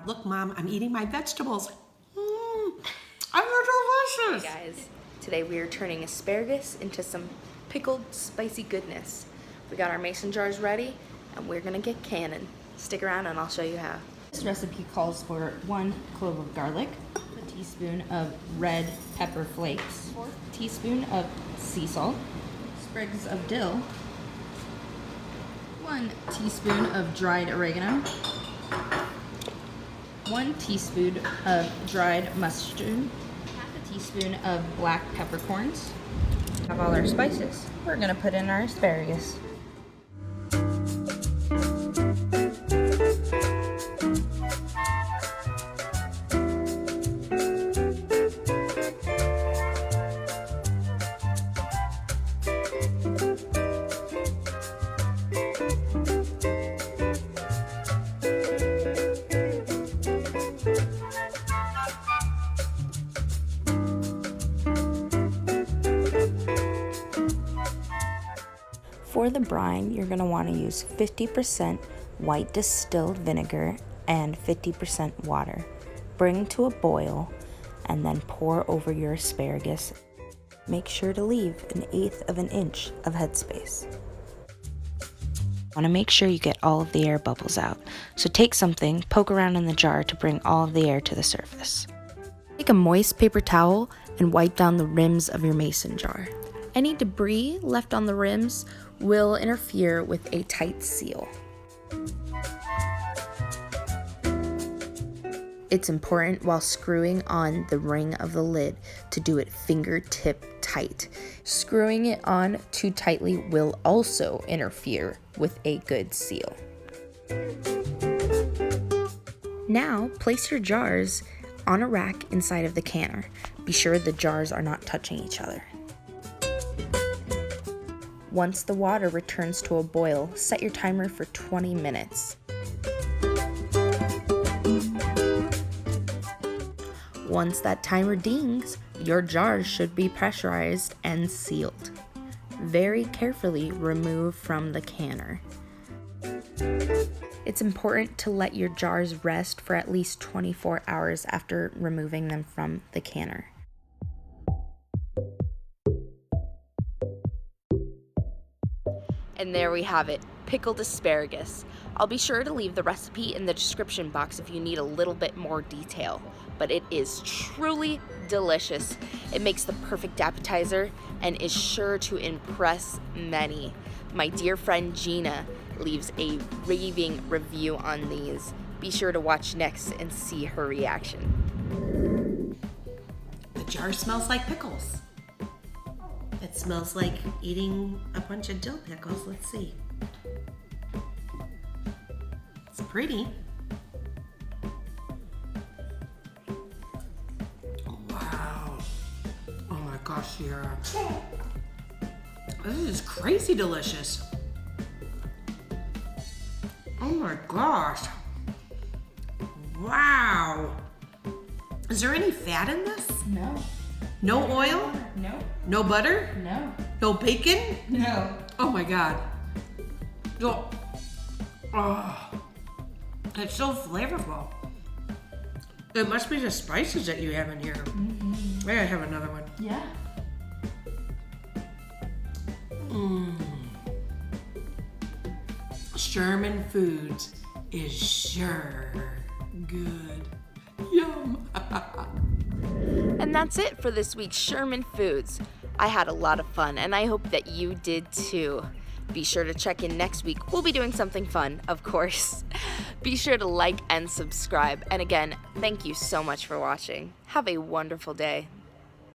Look, Mom, I'm eating my vegetables. I'm delicious. Hey guys, today we are turning asparagus into some pickled spicy goodness. We got our mason jars ready and we're gonna get canning. Stick around and I'll show you how. This recipe calls for 1 clove of garlic, a teaspoon of red pepper flakes, 1 teaspoon of sea salt, sprigs of dill, 1 teaspoon of dried oregano, 1 teaspoon of dried mustard, half a teaspoon of black peppercorns. Have all our spices. We're gonna put in our asparagus. For the brine, you're going to want to use 50% white distilled vinegar and 50% water. Bring to a boil and then pour over your asparagus. Make sure to leave 1/8 of an inch of headspace. Want to make sure you get all of the air bubbles out. So take something, poke around in the jar to bring all of the air to the surface. Take a moist paper towel and wipe down the rims of your mason jar. Any debris left on the rims will interfere with a tight seal. It's important while screwing on the ring of the lid to do it fingertip tight. Screwing it on too tightly will also interfere with a good seal. Now, place your jars on a rack inside of the canner. Be sure the jars are not touching each other. Once the water returns to a boil, set your timer for 20 minutes. Once that timer dings, your jars should be pressurized and sealed. Very carefully remove from the canner. It's important to let your jars rest for at least 24 hours after removing them from the canner. And there we have it, pickled asparagus. I'll be sure to leave the recipe in the description box if you need a little bit more detail, but it is truly delicious. It makes the perfect appetizer and is sure to impress many. My dear friend Gina leaves a raving review on these. Be sure to watch next and see her reaction. The jar smells like pickles. It smells like eating a bunch of dill pickles. Let's see. It's pretty. Wow. Oh my gosh, Sierra. This is crazy delicious. Oh my gosh. Wow. Is there any fat in this? No. No oil? No. No butter? No. No bacon? No. Oh my God. Oh, it's so flavorful. It must be the spices that you have in here. I gotta have another one. Yeah. Sherman Foods is sure good. Yum. And that's it for this week's Sherman Foods. I had a lot of fun and I hope that you did too. Be sure to check in next week. We'll be doing something fun, of course. Be sure to like and subscribe. And again, thank you so much for watching. Have a wonderful day.